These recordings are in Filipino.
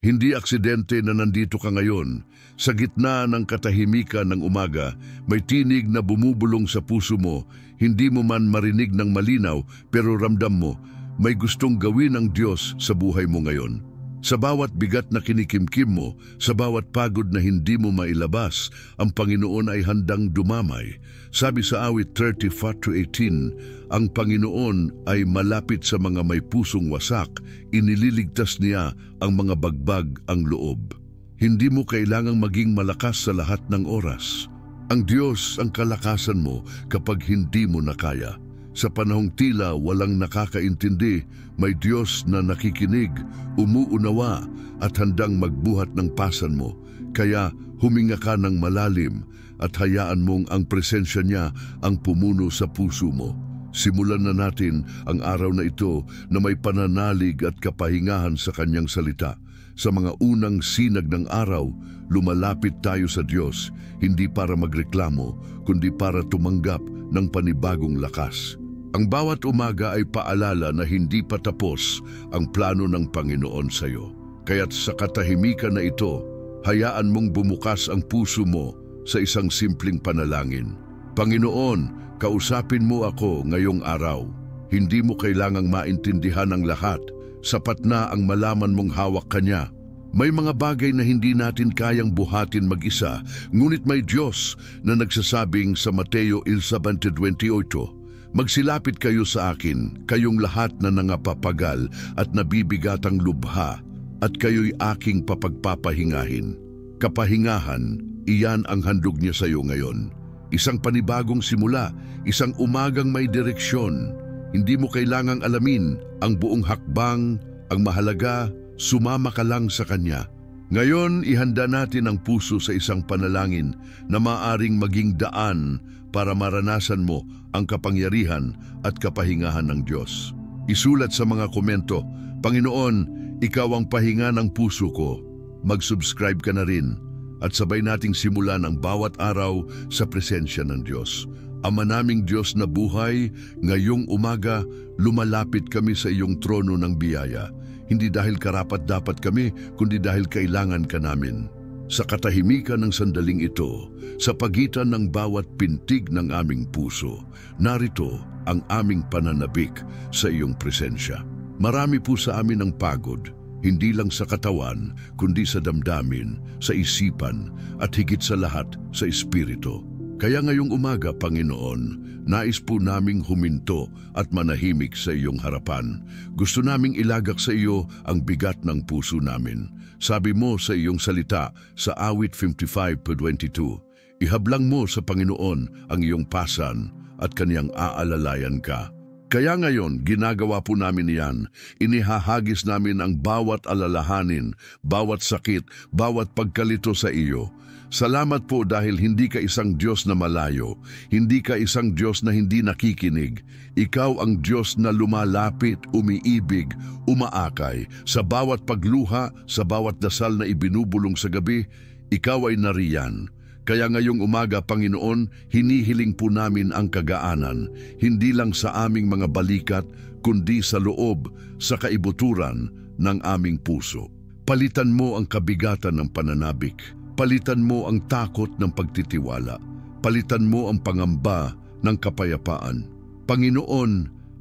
Hindi aksidente na nandito ka ngayon. Sa gitna ng katahimikan ng umaga, may tinig na bumubulong sa puso mo. Hindi mo man marinig ng malinaw, pero ramdam mo, may gustong gawin ng Diyos sa buhay mo ngayon. Sa bawat bigat na kinikimkim mo, sa bawat pagod na hindi mo mailabas, ang Panginoon ay handang dumamay. Sabi sa awit 34:18, ang Panginoon ay malapit sa mga may pusong wasak, inililigtas niya ang mga bagbag ang loob. Hindi mo kailangang maging malakas sa lahat ng oras. Ang Diyos ang kalakasan mo kapag hindi mo na kaya. Sa panahong tila walang nakakaintindi, may Diyos na nakikinig, umuunawa at handang magbuhat ng pasan mo. Kaya huminga ka ng malalim at hayaan mong ang presensya niya ang pumuno sa puso mo. Simulan na natin ang araw na ito na may pananalig at kapahingahan sa kanyang salita. Sa mga unang sinag ng araw, lumalapit tayo sa Diyos, hindi para magreklamo, kundi para tumanggap ng panibagong lakas. Ang bawat umaga ay paalala na hindi pa tapos ang plano ng Panginoon sa iyo. Kaya't sa katahimikan na ito, hayaan mong bumukas ang puso mo sa isang simpleng panalangin. Panginoon, kausapin mo ako ngayong araw. Hindi mo kailangang maintindihan ang lahat. Sapat na ang malaman mong hawak ka niya. May mga bagay na hindi natin kayang buhatin mag-isa, ngunit may Diyos na nagsasabing sa Mateo 11:28, magsilapit kayo sa akin, kayong lahat na nangapapagal at nabibigatang lubha, at kayo'y aking papagpapahingahin. Kapahingahan, iyan ang handog niya sa iyo ngayon. Isang panibagong simula, isang umagang may direksyon. Hindi mo kailangang alamin ang buong hakbang, ang mahalaga, sumama ka lang sa Kanya. Ngayon, ihanda natin ang puso sa isang panalangin na maaring maging daan para maranasan mo ang kapangyarihan at kapahingahan ng Diyos. Isulat sa mga komento, Panginoon, Ikaw ang pahinga ng puso ko. Mag-subscribe ka na rin at sabay nating simulan ang bawat araw sa presensya ng Diyos. Ama naming Diyos na buhay, ngayong umaga, lumalapit kami sa iyong trono ng biyaya. Hindi dahil karapat-dapat kami, kundi dahil kailangan ka namin. Sa katahimikan ng sandaling ito, sa pagitan ng bawat pintig ng aming puso, narito ang aming pananabik sa iyong presensya. Marami po sa amin ang pagod, hindi lang sa katawan, kundi sa damdamin, sa isipan, at higit sa lahat sa espiritu. Kaya ngayong umaga, Panginoon, nais po naming huminto at manahimik sa iyong harapan. Gusto naming ilagak sa iyo ang bigat ng puso namin. Sabi mo sa iyong salita sa awit 55:22, ihablang mo sa Panginoon ang iyong pasan at kaniyang aalalayan ka. Kaya ngayon, ginagawa po namin iyan. Inihahagis namin ang bawat alalahanin, bawat sakit, bawat pagkalito sa iyo. Salamat po dahil hindi ka isang Diyos na malayo, hindi ka isang Diyos na hindi nakikinig. Ikaw ang Diyos na lumalapit, umiibig, umaakay. Sa bawat pagluha, sa bawat dasal na ibinubulong sa gabi, ikaw ay nariyan. Kaya ngayong umaga, Panginoon, hinihiling po namin ang kagaanan, hindi lang sa aming mga balikat, kundi sa loob, sa kaibuturan ng aming puso. Palitan mo ang kabigatan ng pananabik. Palitan mo ang takot ng pagtitiwala. Palitan mo ang pangamba ng kapayapaan. Panginoon,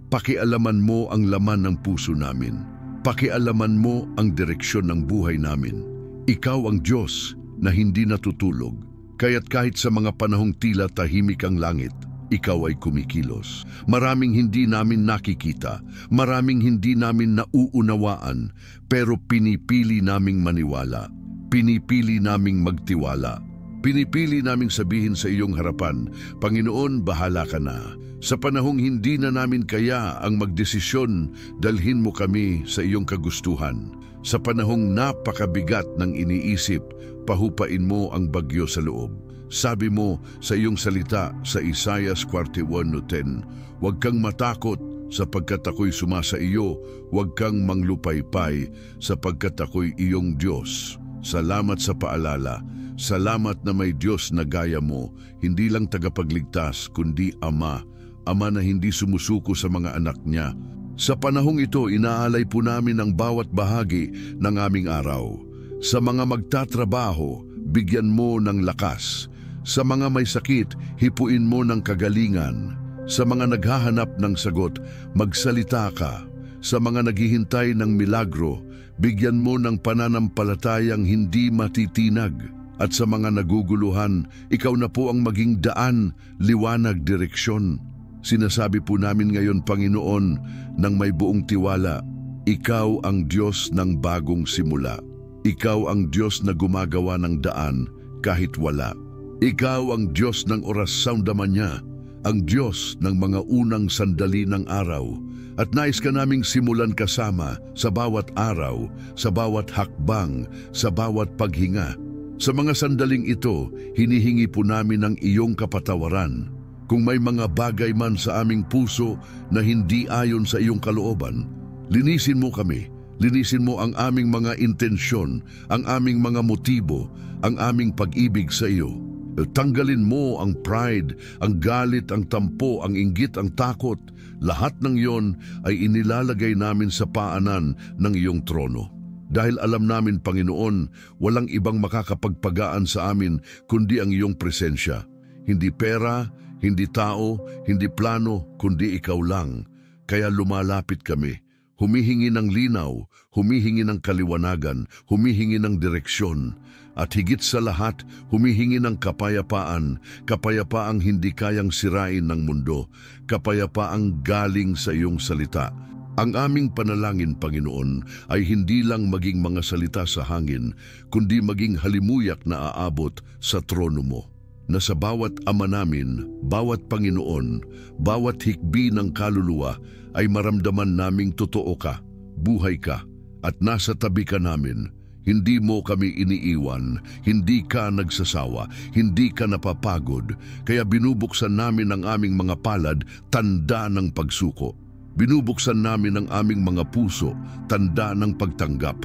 pakialaman mo ang laman ng puso namin. Pakialaman mo ang direksyon ng buhay namin. Ikaw ang Diyos na hindi natutulog. Kaya't kahit sa mga panahong tila tahimik ang langit, ikaw ay kumikilos. Maraming hindi namin nakikita, maraming hindi namin nauunawaan, pero pinipili naming maniwala. Pinipili naming magtiwala. Pinipili naming sabihin sa iyong harapan, Panginoon, bahala ka na. Sa panahong hindi na namin kaya ang magdesisyon, dalhin mo kami sa iyong kagustuhan. Sa panahong napakabigat ng iniisip, pahupain mo ang bagyo sa loob. Sabi mo sa iyong salita sa Isaiah 41:10, huwag kang matakot sapagkat ako'y sumasa iyo, huwag kang manglupaypay sapagkat ako'y iyong Diyos. Salamat sa paalala. Salamat na may Diyos na gaya mo, hindi lang tagapagligtas kundi Ama. Ama na hindi sumusuko sa mga anak niya. Sa panahong ito, inaalay po namin ang bawat bahagi ng aming araw. Sa mga magtatrabaho, bigyan mo ng lakas. Sa mga may sakit, hipuin mo ng kagalingan. Sa mga naghahanap ng sagot, magsalita ka. Sa mga naghihintay ng milagro, bigyan mo ng pananampalatayang hindi matitinag. At sa mga naguguluhan, ikaw na po ang maging daan, liwanag, direksyon. Sinasabi po namin ngayon, Panginoon, ng may buong tiwala, Ikaw ang Diyos ng bagong simula. Ikaw ang Diyos na gumagawa ng daan kahit wala. Ikaw ang Diyos ng oras soundaman niya, ang Diyos ng mga unang sandali ng araw. At nais ka naming simulan kasama sa bawat araw, sa bawat hakbang, sa bawat paghinga. Sa mga sandaling ito, hinihingi po namin ang iyong kapatawaran. Kung may mga bagay man sa aming puso na hindi ayon sa iyong kalooban, linisin mo kami. Linisin mo ang aming mga intensyon, ang aming mga motibo, ang aming pag-ibig sa iyo. Tanggalin mo ang pride, ang galit, ang tampo, ang inggit, ang takot. Lahat ng iyon ay inilalagay namin sa paanan ng iyong trono. Dahil alam namin, Panginoon, walang ibang makakapagpagaan sa amin kundi ang iyong presensya. Hindi pera, hindi tao, hindi plano, kundi ikaw lang. Kaya lumalapit kami. Humihingi ng linaw, humihingi ng kaliwanagan, humihingi ng direksyon. At higit sa lahat, humihingi ng kapayapaan, kapayapaang hindi kayang sirain ng mundo, kapayapaang galing sa iyong salita. Ang aming panalangin, Panginoon, ay hindi lang maging mga salita sa hangin, kundi maging halimuyak na aabot sa trono mo. Na sa bawat ama namin, bawat Panginoon, bawat hikbi ng kaluluwa, ay maramdaman naming totoo ka, buhay ka, at nasa tabi ka namin. Hindi mo kami iniiwan, hindi ka nagsasawa, hindi ka napapagod, kaya binubuksan namin ang aming mga palad, tanda ng pagsuko. Binubuksan namin ang aming mga puso, tanda ng pagtanggap.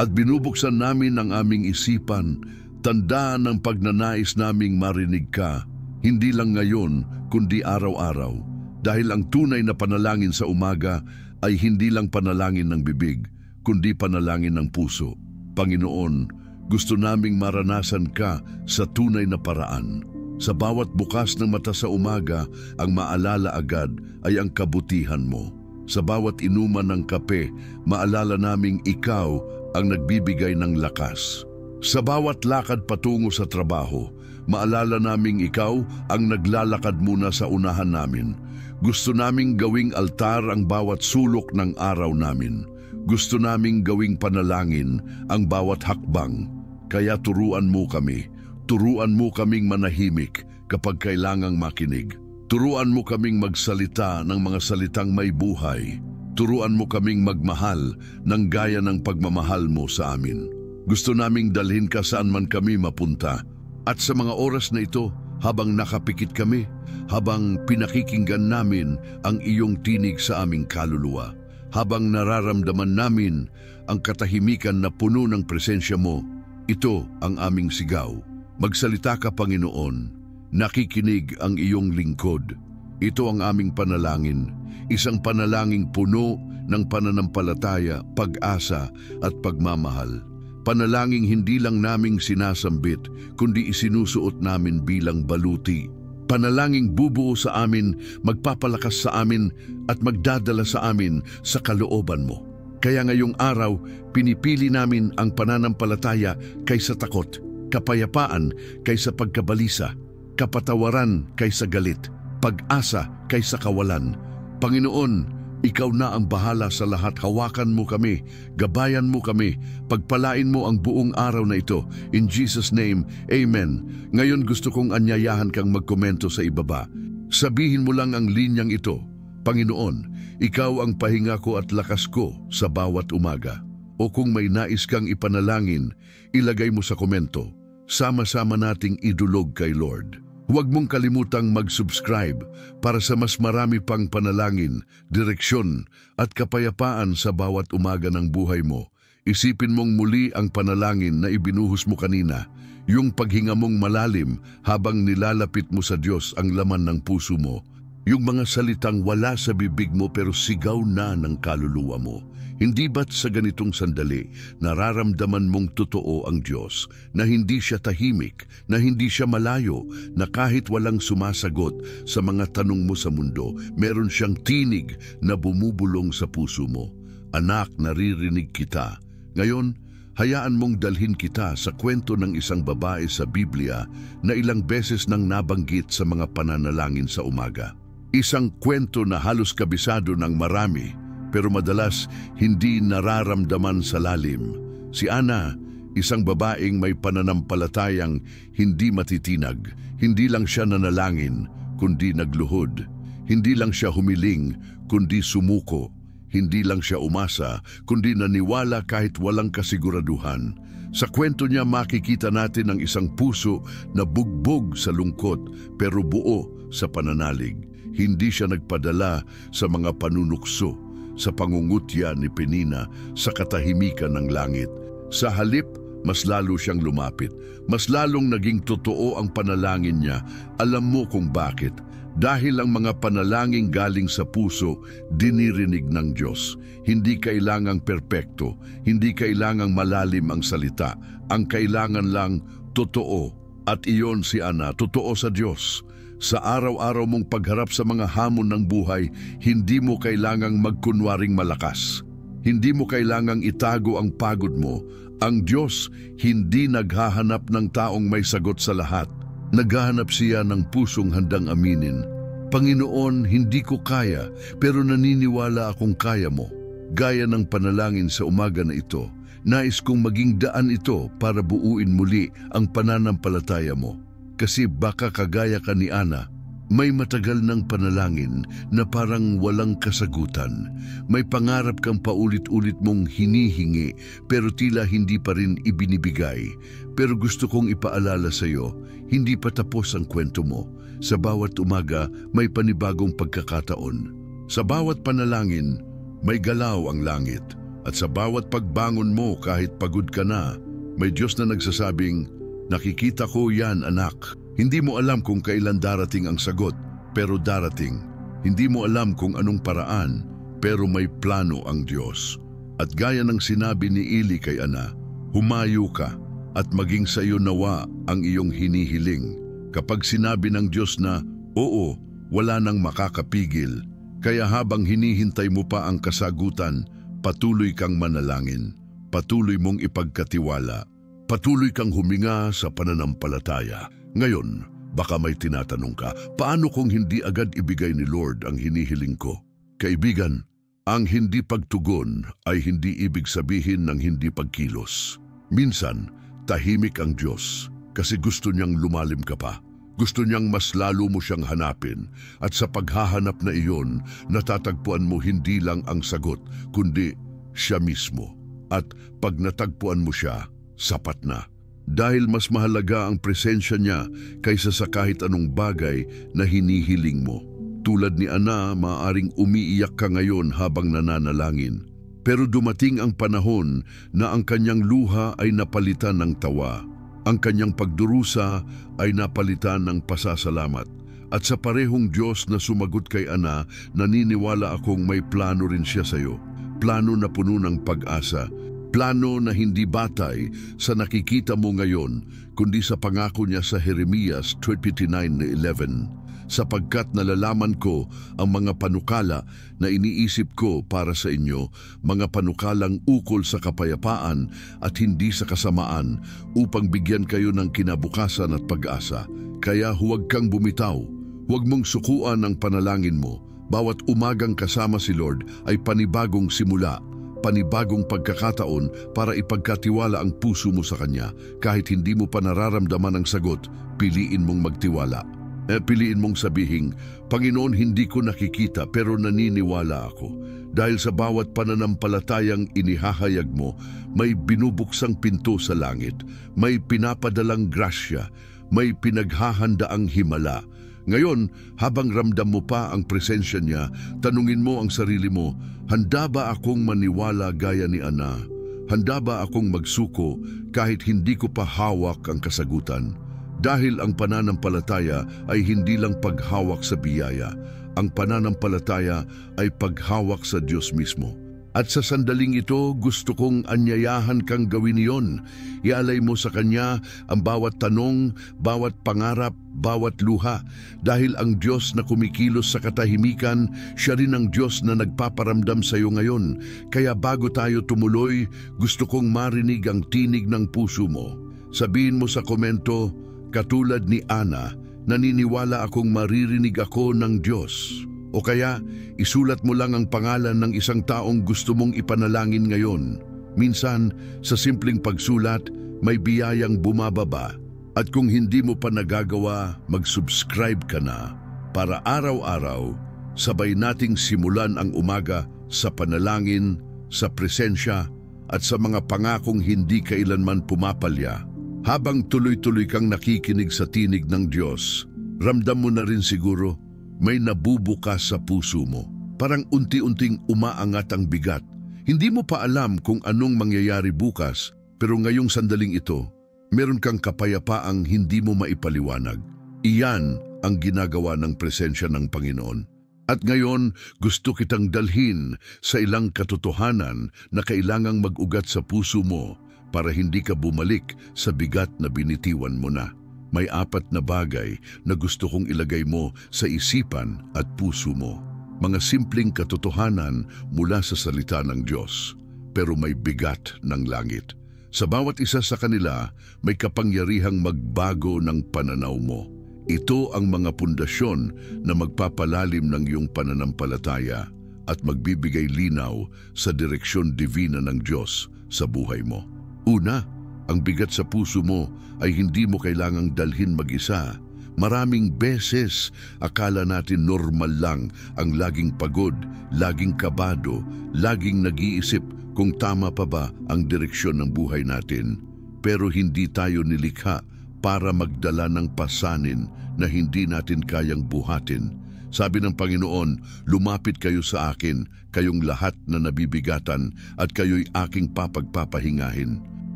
At binubuksan namin ang aming isipan, tanda ng pagnanais naming marinig ka, hindi lang ngayon, kundi araw-araw. Dahil ang tunay na panalangin sa umaga ay hindi lang panalangin ng bibig, kundi panalangin ng puso. Panginoon, gusto naming maranasan ka sa tunay na paraan. Sa bawat bukas ng mata sa umaga, ang maalala agad ay ang kabutihan mo. Sa bawat inuman ng kape, maalala naming ikaw ang nagbibigay ng lakas. Sa bawat lakad patungo sa trabaho, maalala naming ikaw ang naglalakad muna sa unahan namin. Gusto naming gawing altar ang bawat sulok ng araw namin. Gusto naming gawing panalangin ang bawat hakbang. Kaya turuan mo kami. Turuan mo kaming manahimik kapag kailangang makinig. Turuan mo kaming magsalita ng mga salitang may buhay. Turuan mo kaming magmahal ng gaya ng pagmamahal mo sa amin. Gusto naming dalhin ka saan man kami mapunta. At sa mga oras na ito, habang nakapikit kami, habang pinakikinggan namin ang iyong tinig sa aming kaluluwa, habang nararamdaman namin ang katahimikan na puno ng presensya mo, ito ang aming sigaw. Magsalita ka, Panginoon. Nakikinig ang iyong lingkod. Ito ang aming panalangin, isang panalangin puno ng pananampalataya, pag-asa at pagmamahal. Panalangin hindi lang naming sinasambit, kundi isinusuot namin bilang baluti. Panalangin bubuo sa amin, magpapalakas sa amin at magdadala sa amin sa kalooban mo. Kaya ngayong araw, pinipili namin ang pananampalataya kaysa takot, kapayapaan kaysa pagkabalisa, kapatawaran kaysa galit, pag-asa kaysa kawalan. Panginoon, ikaw na ang bahala sa lahat. Hawakan mo kami, gabayan mo kami, pagpalain mo ang buong araw na ito. In Jesus' name, Amen. Ngayon gusto kong anyayahan kang magkomento sa ibaba. Sabihin mo lang ang linyang ito. Panginoon, ikaw ang pahinga ko at lakas ko sa bawat umaga. O kung may nais kang ipanalangin, ilagay mo sa komento. Sama-sama nating idulog kay Lord. Huwag mong kalimutang mag-subscribe para sa mas marami pang panalangin, direksyon at kapayapaan sa bawat umaga ng buhay mo. Isipin mong muli ang panalangin na ibinuhos mo kanina, yung paghinga mong malalim habang nilalapit mo sa Diyos ang laman ng puso mo. Yung mga salitang wala sa bibig mo pero sigaw na ng kaluluwa mo. Hindi ba't sa ganitong sandali, nararamdaman mong totoo ang Diyos, na hindi siya tahimik, na hindi siya malayo, na kahit walang sumasagot sa mga tanong mo sa mundo, meron siyang tinig na bumubulong sa puso mo. Anak, naririnig kita. Ngayon, hayaan mong dalhin kita sa kwento ng isang babae sa Biblia na ilang beses nang nabanggit sa mga pananalangin sa umaga. Isang kwento na halos kabisado ng marami, pero madalas hindi nararamdaman sa lalim. Si Ana, isang babaeng may pananampalatayang hindi matitinag. Hindi lang siya nanalangin, kundi nagluhod. Hindi lang siya humiling, kundi sumuko. Hindi lang siya umasa, kundi naniwala kahit walang kasiguraduhan. Sa kwento niya makikita natin ang isang puso na bugbog sa lungkot pero buo sa pananalig. Hindi siya nagpadala sa mga panunukso, sa pangungutya ni Penina, sa katahimikan ng langit. Sa halip, mas lalo siyang lumapit. Mas lalong naging totoo ang panalangin niya. Alam mo kung bakit? Dahil ang mga panalangin galing sa puso, dinirinig ng Diyos. Hindi kailangang perpekto, hindi kailangang malalim ang salita. Ang kailangan lang totoo. At iyon si Ana, totoo sa Diyos. Sa araw-araw mong pagharap sa mga hamon ng buhay, hindi mo kailangang magkunwaring malakas. Hindi mo kailangang itago ang pagod mo. Ang Diyos hindi naghahanap ng taong may sagot sa lahat. Naghahanap siya ng pusong handang aminin. Panginoon, hindi ko kaya, pero naniniwala akong kaya mo. Gaya ng panalangin sa umaga na ito, nais kong maging daan ito para buuin muli ang pananampalataya mo. Kasi baka kagaya ka ni Ana, may matagal ng panalangin na parang walang kasagutan. May pangarap kang paulit-ulit mong hinihingi pero tila hindi pa rin ibinibigay. Pero gusto kong ipaalala sa iyo, hindi pa tapos ang kwento mo. Sa bawat umaga, may panibagong pagkakataon. Sa bawat panalangin, may galaw ang langit. At sa bawat pagbangon mo kahit pagod ka na, may Diyos na nagsasabing, nakikita ko yan, anak. Hindi mo alam kung kailan darating ang sagot, pero darating. Hindi mo alam kung anong paraan, pero may plano ang Diyos. At gaya ng sinabi ni Eli kay Ana, humayo ka at maging sa iyo nawa ang iyong hinihiling. Kapag sinabi ng Diyos na, oo, wala nang makakapigil. Kaya habang hinihintay mo pa ang kasagutan, patuloy kang manalangin. Patuloy mong ipagkatiwala. Patuloy kang huminga sa pananampalataya. Ngayon, baka may tinatanong ka, paano kung hindi agad ibigay ni Lord ang hinihiling ko? Kaibigan, ang hindi pagtugon ay hindi ibig sabihin ng hindi pagkilos. Minsan, tahimik ang Diyos kasi gusto niyang lumalim ka pa. Gusto niyang mas lalo mo siyang hanapin at sa paghahanap na iyon, natatagpuan mo hindi lang ang sagot, kundi siya mismo. At pag natagpuan mo siya, sapat na. Dahil mas mahalaga ang presensya niya kaysa sa kahit anong bagay na hinihiling mo. Tulad ni Ana, maaaring umiiyak ka ngayon habang nananalangin. Pero dumating ang panahon na ang kanyang luha ay napalitan ng tawa. Ang kanyang pagdurusa ay napalitan ng pasasalamat. At sa parehong Diyos na sumagot kay Ana, naniniwala akong may plano rin siya sa iyo. Plano na puno ng pag-asa. Plano na hindi batay sa nakikita mo ngayon, kundi sa pangako niya sa Jeremias 29:11. Sapagkat nalalaman ko ang mga panukala na iniisip ko para sa inyo, mga panukalang ukol sa kapayapaan at hindi sa kasamaan, upang bigyan kayo ng kinabukasan at pag-asa. Kaya huwag kang bumitaw, huwag mong sukuan ang panalangin mo. Bawat umagang kasama si Lord ay panibagong simula, panibagong pagkakataon para ipagkatiwala ang puso mo sa Kanya. Kahit hindi mo pa nararamdaman ang sagot, piliin mong magtiwala. Piliin mong sabihin, Panginoon, hindi ko nakikita pero naniniwala ako. Dahil sa bawat pananampalatayang inihahayag mo, may binubuksang pinto sa langit, may pinapadalang grasya, may pinaghahandaang himala. Ngayon, habang ramdam mo pa ang presensya niya, tanungin mo ang sarili mo, handa ba akong maniwala gaya ni Ana? Handa ba akong magsuko kahit hindi ko pa hawak ang kasagutan? Dahil ang pananampalataya ay hindi lang paghawak sa biyaya. Ang pananampalataya ay paghawak sa Diyos mismo. At sa sandaling ito, gusto kong anyayahan kang gawin iyon. Ialay mo sa Kanya ang bawat tanong, bawat pangarap, bawat luha. Dahil ang Diyos na kumikilos sa katahimikan, Siya rin ang Diyos na nagpaparamdam sa iyo ngayon. Kaya bago tayo tumuloy, gusto kong marinig ang tinig ng puso mo. Sabihin mo sa komento, katulad ni Ana, naniniwala akong maririnig ako ng Diyos. O kaya, isulat mo lang ang pangalan ng isang taong gusto mong ipanalangin ngayon. Minsan, sa simpleng pagsulat, may biyayang bumababa. At kung hindi mo pa nagagawa, mag-subscribe ka na para araw-araw, sabay nating simulan ang umaga sa panalangin, sa presensya, at sa mga pangakong hindi kailanman pumapalya. Habang tuloy-tuloy kang nakikinig sa tinig ng Diyos, ramdam mo na rin siguro, may nabubukas sa puso mo. Parang unti-unting umaangat ang bigat. Hindi mo pa alam kung anong mangyayari bukas, pero ngayong sandaling ito, meron kang kapayapaang hindi mo maipaliwanag. Iyan ang ginagawa ng presensya ng Panginoon. At ngayon, gusto kitang dalhin sa ilang katotohanan na kailangang mag-ugat sa puso mo para hindi ka bumalik sa bigat na binitiwan mo na. May 4 na bagay na gusto kong ilagay mo sa isipan at puso mo. Mga simpleng katotohanan mula sa salita ng Diyos, pero may bigat ng langit. Sa bawat isa sa kanila, may kapangyarihang magbago ng pananaw mo. Ito ang mga pundasyon na magpapalalim ng iyong pananampalataya at magbibigay linaw sa direksyon divina ng Diyos sa buhay mo. Una, ang bigat sa puso mo ay hindi mo kailangang dalhin mag-isa. Maraming beses, akala natin normal lang ang laging pagod, laging kabado, laging nag-iisip kung tama pa ba ang direksyon ng buhay natin. Pero hindi tayo nilikha para magdala ng pasanin na hindi natin kayang buhatin. Sabi ng Panginoon, lumapit kayo sa akin, kayong lahat na nabibigatan, at kayo'y aking papagpapahingahin.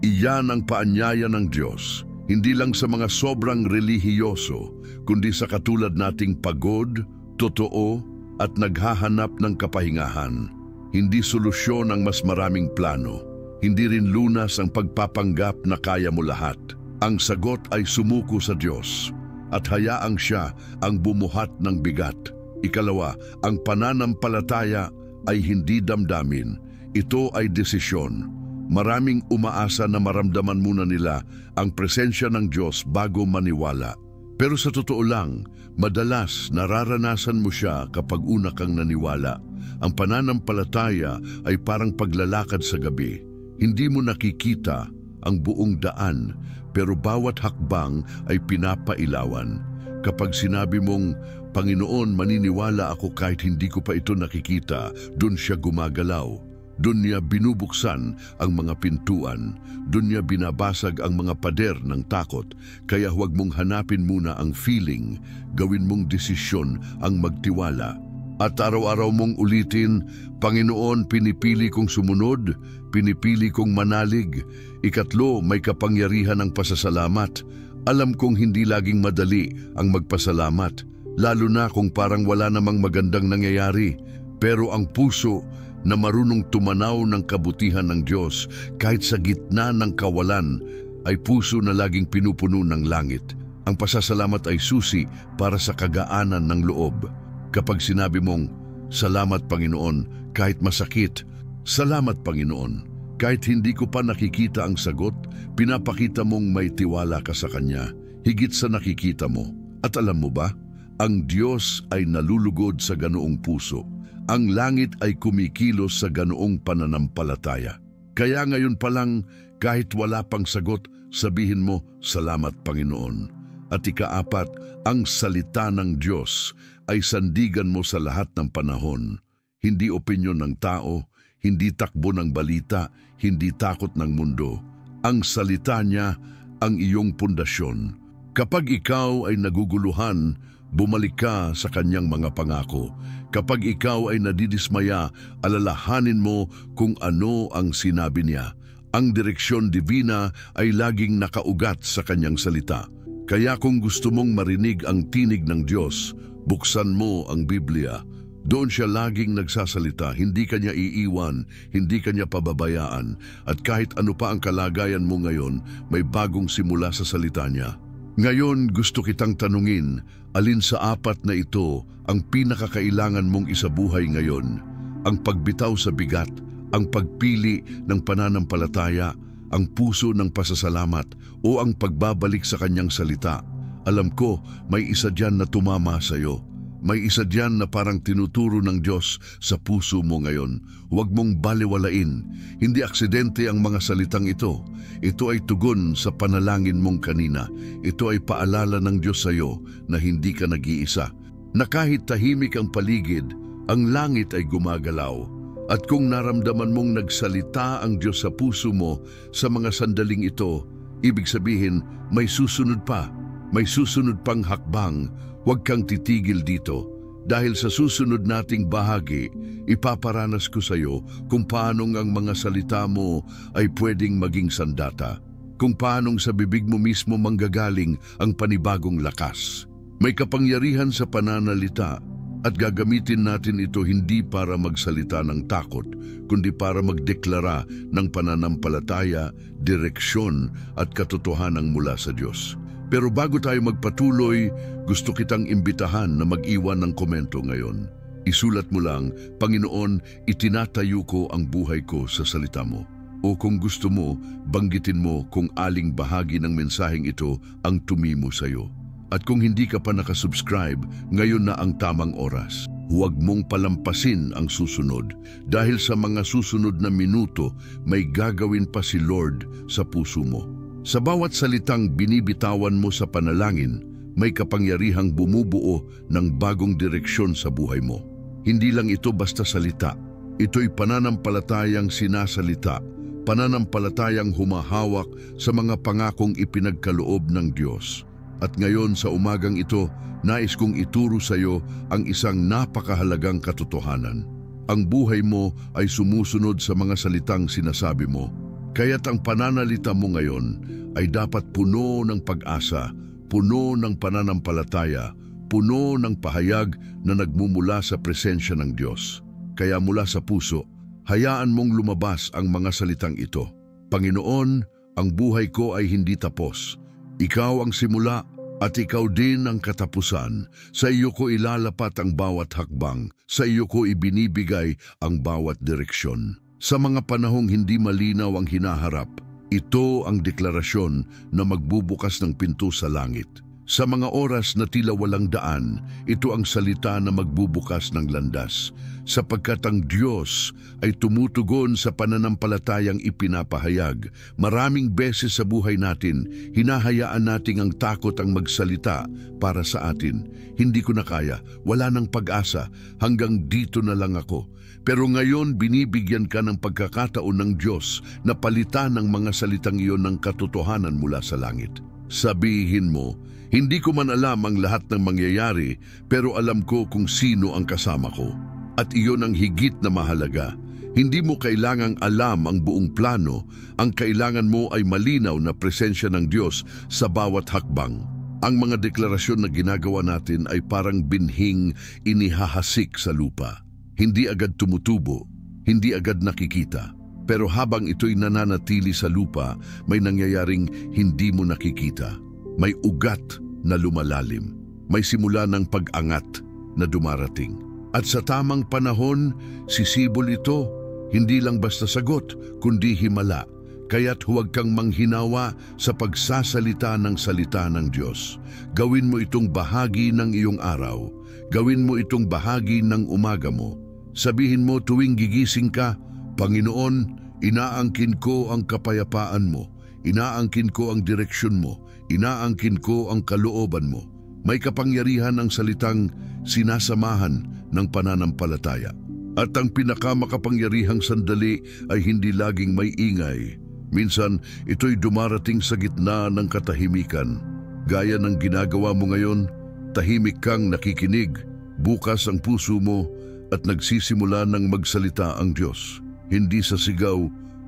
Iyan ang paanyaya ng Diyos, hindi lang sa mga sobrang relihiyoso, kundi sa katulad nating pagod, totoo, at naghahanap ng kapahingahan. Hindi solusyon ang mas maraming plano, hindi rin lunas ang pagpapanggap na kaya mo lahat. Ang sagot ay sumuko sa Diyos at hayaang Siya ang bumuhat ng bigat. Ikalawa, ang pananampalataya ay hindi damdamin, ito ay desisyon. Maraming umaasa na maramdaman muna nila ang presensya ng Diyos bago maniwala. Pero sa totoo lang, madalas nararanasan mo siya kapag una kang naniwala. Ang pananampalataya ay parang paglalakad sa gabi. Hindi mo nakikita ang buong daan, pero bawat hakbang ay pinapailawan. Kapag sinabi mong, Panginoon, maniniwala ako kahit hindi ko pa ito nakikita, dun siya gumagalaw. Doon niya binubuksan ang mga pintuan, doon niya binabasag ang mga pader ng takot, kaya huwag mong hanapin muna ang feeling, gawin mong desisyon ang magtiwala. At araw-araw mong ulitin, Panginoon, pinipili kong sumunod, pinipili kong manalig. Ikatlo, may kapangyarihan ng pasasalamat. Alam kong hindi laging madali ang magpasalamat, lalo na kung parang wala namang magandang nangyayari. Pero ang puso na marunong tumanaw ng kabutihan ng Diyos kahit sa gitna ng kawalan ay puso na laging pinupuno ng langit. Ang pasasalamat ay susi para sa kagaanan ng loob. Kapag sinabi mong, Salamat Panginoon, kahit masakit, Salamat Panginoon, kahit hindi ko pa nakikita ang sagot, pinapakita mong may tiwala ka sa Kanya, higit sa nakikita mo. At alam mo ba, ang Diyos ay nalulugod sa ganoong puso. Ang langit ay kumikilos sa ganoong pananampalataya. Kaya ngayon pa lang, kahit wala pang sagot, sabihin mo, Salamat Panginoon. At ika-4, ang salita ng Diyos ay sandigan mo sa lahat ng panahon. Hindi opinyon ng tao, hindi takbo ng balita, hindi takot ng mundo. Ang salita niya ang iyong pundasyon. Kapag ikaw ay naguguluhan, bumalik ka sa Kanyang mga pangako. Kapag ikaw ay nadidismaya, alalahanin mo kung ano ang sinabi niya. Ang direksyon divina ay laging nakaugat sa Kanyang salita. Kaya kung gusto mong marinig ang tinig ng Diyos, buksan mo ang Biblia. Doon siya laging nagsasalita, hindi kanya iiwan, hindi kanya pababayaan, at kahit ano pa ang kalagayan mo ngayon, may bagong simula sa salita niya. Ngayon gusto kitang tanungin, alin sa apat na ito ang pinakakailangan mong isabuhay ngayon? Ang pagbitaw sa bigat, ang pagpili ng pananampalataya, ang puso ng pasasalamat, o ang pagbabalik sa kanyang salita? Alam ko, may isa dyan na tumama sa iyo. May isa dyan na parang tinuturo ng Diyos sa puso mo ngayon. Huwag mong baliwalain. Hindi aksidente ang mga salitang ito. Ito ay tugon sa panalangin mong kanina. Ito ay paalala ng Diyos sa iyo na hindi ka nag-iisa. Na kahit tahimik ang paligid, ang langit ay gumagalaw. At kung naramdaman mong nagsalita ang Diyos sa puso mo sa mga sandaling ito, ibig sabihin may susunod pa. May susunod pang hakbang. Huwag kang titigil dito. Dahil sa susunod nating bahagi, ipaparanas ko sa iyo kung paanong ang mga salita mo ay pwedeng maging sandata. Kung paanong sa bibig mo mismo manggagaling ang panibagong lakas. May kapangyarihan sa pananalita at gagamitin natin ito hindi para magsalita ng takot, kundi para magdeklara ng pananampalataya, direksyon at katotohanan mula sa Diyos. Pero bago tayo magpatuloy, gusto kitang imbitahan na mag-iwan ng komento ngayon. Isulat mo lang, Panginoon, itinatayo ko ang buhay ko sa salita mo. O kung gusto mo, banggitin mo kung aling bahagi ng mensaheng ito ang tumimo sa iyo. At kung hindi ka pa nakasubscribe, ngayon na ang tamang oras. Huwag mong palampasin ang susunod dahil sa mga susunod na minuto may gagawin pa si Lord sa puso mo. Sa bawat salitang binibitawan mo sa panalangin, may kapangyarihang bumubuo ng bagong direksyon sa buhay mo. Hindi lang ito basta salita. Ito'y pananampalatayang sinasalita, pananampalatayang humahawak sa mga pangakong ipinagkaloob ng Diyos. At ngayon sa umagang ito, nais kong ituro sa iyo ang isang napakahalagang katotohanan. Ang buhay mo ay sumusunod sa mga salitang sinasabi mo. Kaya't ang pananalita mo ngayon ay dapat puno ng pag-asa, puno ng pananampalataya, puno ng pahayag na nagmumula sa presensya ng Diyos. Kaya mula sa puso, hayaan mong lumabas ang mga salitang ito. Panginoon, ang buhay ko ay hindi tapos. Ikaw ang simula at ikaw din ang katapusan. Sa iyo ko ilalapat ang bawat hakbang. Sa iyo ko ibinibigay ang bawat direksyon. Sa mga panahong hindi malinaw ang hinaharap, ito ang deklarasyon na magbubukas ng pinto sa langit. Sa mga oras na tila walang daan, ito ang salita na magbubukas ng landas. Sapagkat ang Diyos ay tumutugon sa pananampalatayang ipinapahayag. Maraming beses sa buhay natin, hinahayaan nating ang takot ang magsalita para sa atin. Hindi ko na kaya, wala nang pag-asa, hanggang dito na lang ako. Pero ngayon binibigyan ka ng pagkakataon ng Diyos na palitan ng mga salitang iyon ng katotohanan mula sa langit. Sabihin mo, hindi ko man alam ang lahat ng mangyayari, pero alam ko kung sino ang kasama ko. At iyon ang higit na mahalaga. Hindi mo kailangang alam ang buong plano, ang kailangan mo ay malinaw na presensya ng Diyos sa bawat hakbang. Ang mga deklarasyon na ginagawa natin ay parang binhing inihahasik sa lupa. Hindi agad tumutubo, hindi agad nakikita. Pero habang ito'y nananatili sa lupa, may nangyayaring hindi mo nakikita. May ugat na lumalalim. May simula ng pag-angat na dumarating. At sa tamang panahon, sisibol ito. Hindi lang basta sagot, kundi himala. Kaya't huwag kang manghinawa sa pagsasalita ng salita ng Diyos. Gawin mo itong bahagi ng iyong araw. Gawin mo itong bahagi ng umaga mo. Sabihin mo tuwing gigising ka, Panginoon, inaangkin ko ang kapayapaan mo. Inaangkin ko ang direksyon mo. Inaangkin ko ang kalooban mo. May kapangyarihan ang salitang sinasamahan ng pananampalataya. At ang pinakamakapangyarihang sandali ay hindi laging may ingay. Minsan, ito'y dumarating sa gitna ng katahimikan. Gaya ng ginagawa mo ngayon, tahimik kang nakikinig. Bukas ang puso mo at nagsisimula ng magsalita ang Diyos. Hindi sa sigaw,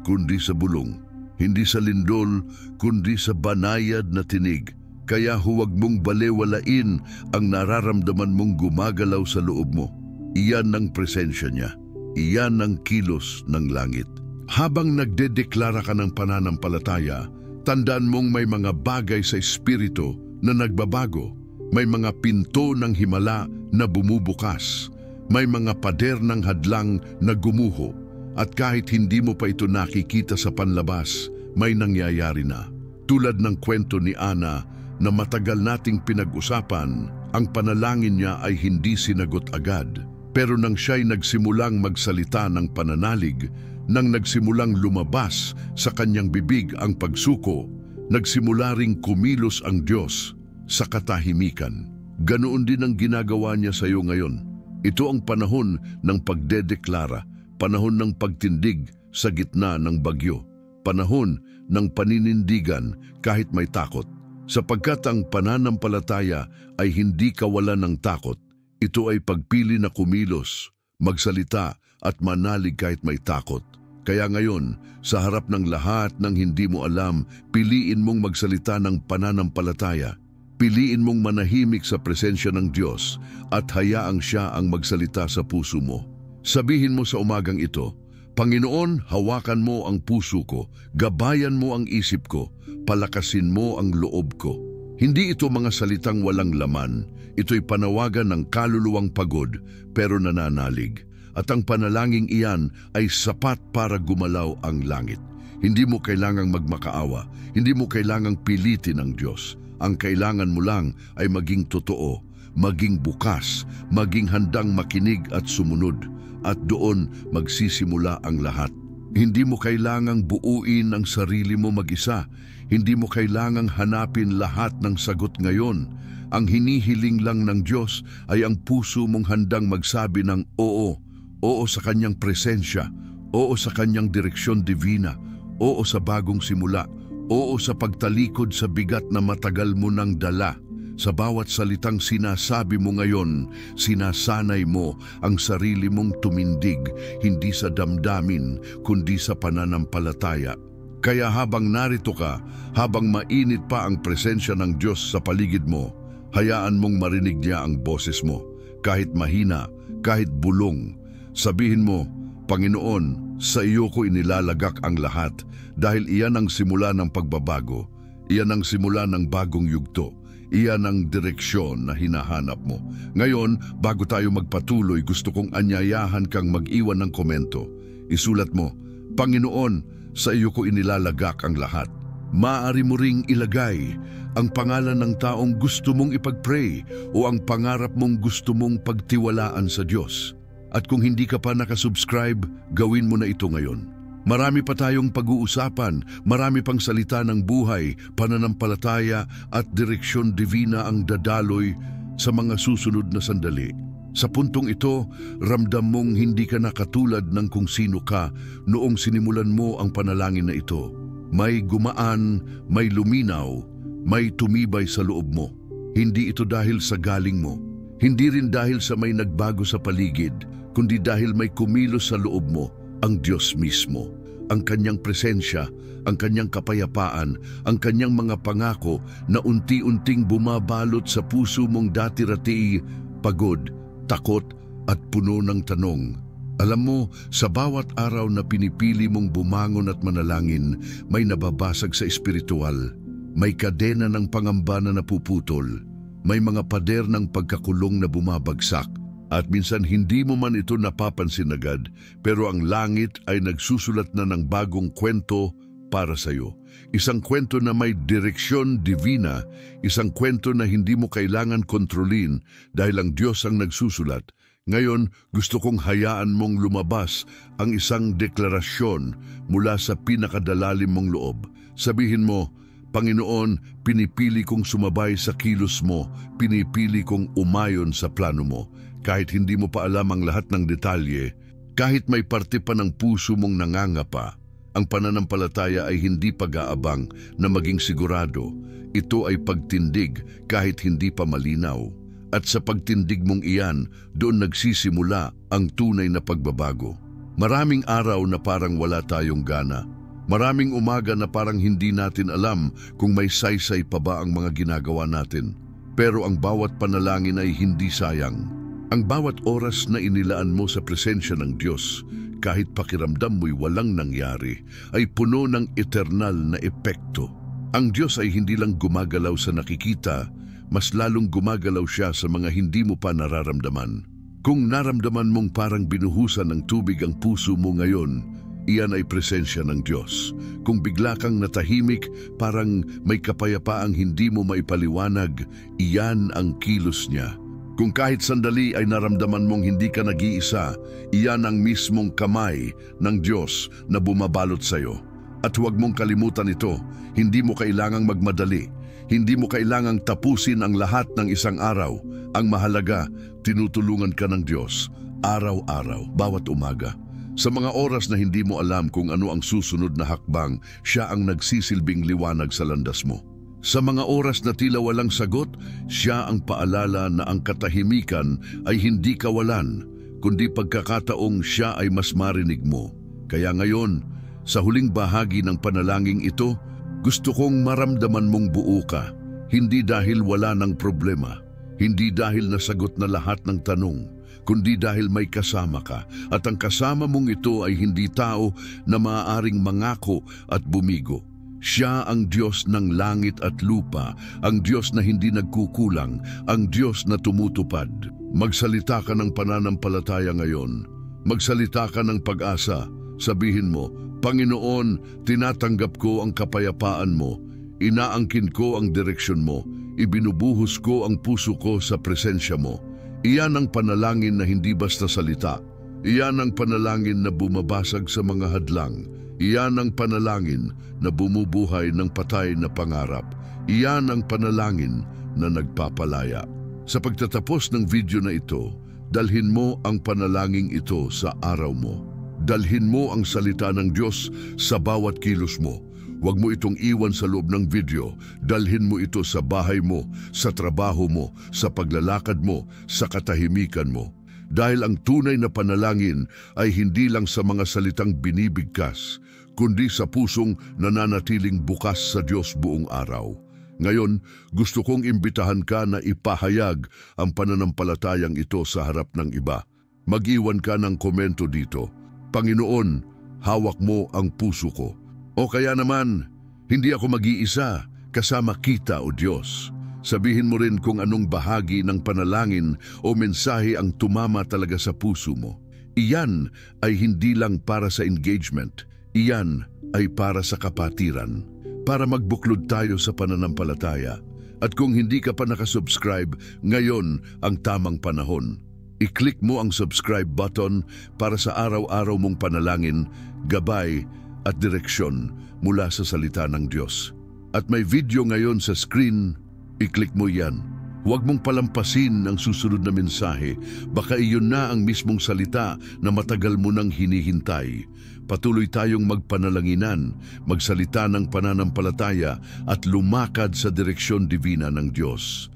kundi sa bulong. Hindi sa lindol, kundi sa banayad na tinig. Kaya huwag mong balewalain ang nararamdaman mong gumagalaw sa loob mo. Iyan ang presensya niya. Iyan ang kilos ng langit. Habang nagdedeklara ka ng pananampalataya, tandaan mong may mga bagay sa espiritu na nagbabago. May mga pinto ng himala na bumubukas. May mga pader ng hadlang na gumuho. At kahit hindi mo pa ito nakikita sa panlabas, may nangyayari na. Tulad ng kwento ni Ana na matagal nating pinag-usapan, ang panalangin niya ay hindi sinagot agad. Pero nang siya'y nagsimulang magsalita ng pananalig, nang nagsimulang lumabas sa kanyang bibig ang pagsuko, nagsimula ring kumilos ang Diyos sa katahimikan. Ganoon din ang ginagawa niya sa iyo ngayon. Ito ang panahon ng pagdedeklara, panahon ng pagtindig sa gitna ng bagyo, panahon ng paninindigan kahit may takot. Sapagkat ang pananampalataya ay hindi kawalan ng takot. Ito ay pagpili na kumilos, magsalita at manalig kahit may takot. Kaya ngayon, sa harap ng lahat ng hindi mo alam, piliin mong magsalita ng pananampalataya. Piliin mong manahimik sa presensya ng Diyos at hayaang siya ang magsalita sa puso mo. Sabihin mo sa umagang ito, Panginoon, hawakan mo ang puso ko, gabayan mo ang isip ko, palakasin mo ang loob ko. Hindi ito mga salitang walang laman, ito'y panawagan ng kaluluwang pagod pero nananalig. At ang panalangin iyan ay sapat para gumalaw ang langit. Hindi mo kailangang magmakaawa, hindi mo kailangang pilitin ang Diyos. Ang kailangan mo lang ay maging totoo, maging bukas, maging handang makinig at sumunod. At doon magsisimula ang lahat. Hindi mo kailangang buuin ang sarili mo mag-isa. Hindi mo kailangang hanapin lahat ng sagot ngayon. Ang hinihiling lang ng Diyos ay ang puso mong handang magsabi ng oo. Oo sa kanyang presensya. Oo sa kanyang direksyon divina. Oo sa bagong simula. Oo sa pagtalikod sa bigat na matagal mo nang dala. Sa bawat salitang sinasabi mo ngayon, sinasanay mo ang sarili mong tumindig, hindi sa damdamin, kundi sa pananampalataya. Kaya habang narito ka, habang mainit pa ang presensya ng Diyos sa paligid mo, hayaan mong marinig niya ang boses mo, kahit mahina, kahit bulong. Sabihin mo, Panginoon, sa iyo ko inilalagak ang lahat dahil iyan ang simula ng pagbabago, iyan ang simula ng bagong yugto. Iyan ang direksyon na hinahanap mo. Ngayon, bago tayo magpatuloy, gusto kong anyayahan kang mag-iwan ng komento. Isulat mo, Panginoon, sa iyo ko inilalagak ang lahat. Maaari mo ring ilagay ang pangalan ng taong gusto mong ipag-pray o ang pangarap mong gusto mong pagtiwalaan sa Diyos. At kung hindi ka pa nakasubscribe, gawin mo na ito ngayon. Marami pa tayong pag-uusapan, marami pang salita ng buhay, pananampalataya at direksyon divina ang dadaloy sa mga susunod na sandali. Sa puntong ito, ramdam mong hindi ka na katulad ng kung sino ka noong sinimulan mo ang panalangin na ito. May gumaan, may luminaw, may tumibay sa loob mo. Hindi ito dahil sa galing mo. Hindi rin dahil sa may nagbago sa paligid, kundi dahil may kumilos sa loob mo, ang Diyos mismo. Ang kanyang presensya, ang kanyang kapayapaan, ang kanyang mga pangako na unti-unting bumabalot sa puso mong dati-rati pagod, takot at puno ng tanong. Alam mo, sa bawat araw na pinipili mong bumangon at manalangin, may nababasag sa espiritual. May kadena ng pangamba na napuputol. May mga pader ng pagkakulong na bumabagsak. At minsan hindi mo man ito napapansin agad, pero ang langit ay nagsusulat na ng bagong kwento para sa iyo. Isang kwento na may direksyon divina, isang kwento na hindi mo kailangan kontrolin dahil ang Diyos ang nagsusulat. Ngayon, gusto kong hayaan mong lumabas ang isang deklarasyon mula sa pinakadalalim mong loob. Sabihin mo, Panginoon, pinipili kong sumabay sa kilos mo, pinipili kong umayon sa plano mo. Kahit hindi mo pa alam ang lahat ng detalye, kahit may parte pa ng puso mong nangangapa, ang pananampalataya ay hindi pag-aabang na maging sigurado. Ito ay pagtindig kahit hindi pa malinaw. At sa pagtindig mong iyan, doon nagsisimula ang tunay na pagbabago. Maraming araw na parang wala tayong gana. Maraming umaga na parang hindi natin alam kung may saysay pa ba ang mga ginagawa natin. Pero ang bawat panalangin ay hindi sayang. Ang bawat oras na inilaan mo sa presensya ng Diyos, kahit pakiramdam mo'y walang nangyari, ay puno ng eternal na epekto. Ang Diyos ay hindi lang gumagalaw sa nakikita, mas lalong gumagalaw siya sa mga hindi mo pa nararamdaman. Kung naramdaman mong parang binuhusan ng tubig ang puso mo ngayon, iyan ay presensya ng Diyos. Kung bigla kang natahimik, parang may kapayapaang hindi mo maipaliwanag, iyan ang kilos niya. Kung kahit sandali ay naramdaman mong hindi ka nag-iisa, iyan ang mismong kamay ng Diyos na bumabalot sa iyo. At huwag mong kalimutan ito, hindi mo kailangang magmadali. Hindi mo kailangang tapusin ang lahat ng isang araw. Ang mahalaga, tinutulungan ka ng Diyos, araw-araw, bawat umaga. Sa mga oras na hindi mo alam kung ano ang susunod na hakbang, siya ang nagsisilbing liwanag sa landas mo. Sa mga oras na tila walang sagot, siya ang paalala na ang katahimikan ay hindi kawalan, kundi pagkakataong siya ay mas marinig mo. Kaya ngayon, sa huling bahagi ng panalangin ito, gusto kong maramdaman mong buo ka, hindi dahil wala ng problema, hindi dahil nasagot na lahat ng tanong, kundi dahil may kasama ka, at ang kasama mong ito ay hindi tao na maaaring mangako at bumigo. Siya ang Diyos ng langit at lupa, ang Diyos na hindi nagkukulang, ang Diyos na tumutupad. Magsalita ka ng pananampalataya ngayon. Magsalita ka ng pag-asa. Sabihin mo, Panginoon, tinatanggap ko ang kapayapaan mo, inaangkin ko ang direksyon mo, ibinubuhos ko ang puso ko sa presensya mo. Iyan ang panalangin na hindi basta salita. Iyan ang panalangin na bumabasag sa mga hadlang. Iyan ang panalangin na bumubuhay ng patay na pangarap. Iyan ang panalangin na nagpapalaya. Sa pagtatapos ng video na ito, dalhin mo ang panalangin ito sa araw mo. Dalhin mo ang salita ng Diyos sa bawat kilos mo. Huwag mo itong iwan sa loob ng video. Dalhin mo ito sa bahay mo, sa trabaho mo, sa paglalakad mo, sa katahimikan mo. Dahil ang tunay na panalangin ay hindi lang sa mga salitang binibigkas, kundi sa pusong nananatiling bukas sa Diyos buong araw. Ngayon, gusto kong imbitahan ka na ipahayag ang pananampalatayang ito sa harap ng iba. Mag-iwan ka ng komento dito. Panginoon, hawak mo ang puso ko. O kaya naman, hindi ako mag-iisa, kasama kita o Diyos. Sabihin mo rin kung anong bahagi ng panalangin o mensahe ang tumama talaga sa puso mo. Iyan ay hindi lang para sa engagement, iyan ay para sa kapatiran. Para magbuklod tayo sa pananampalataya. At kung hindi ka pa nakasubscribe, ngayon ang tamang panahon. I-click mo ang subscribe button para sa araw-araw mong panalangin, gabay, at direksyon mula sa salita ng Diyos. At may video ngayon sa screen, i-click mo yan. Huwag mong palampasin ang susunod na mensahe, baka iyon na ang mismong salita na matagal mo nang hinihintay. Patuloy tayong magpanalanginan, magsalita ng pananampalataya at lumakad sa direksyon divina ng Diyos.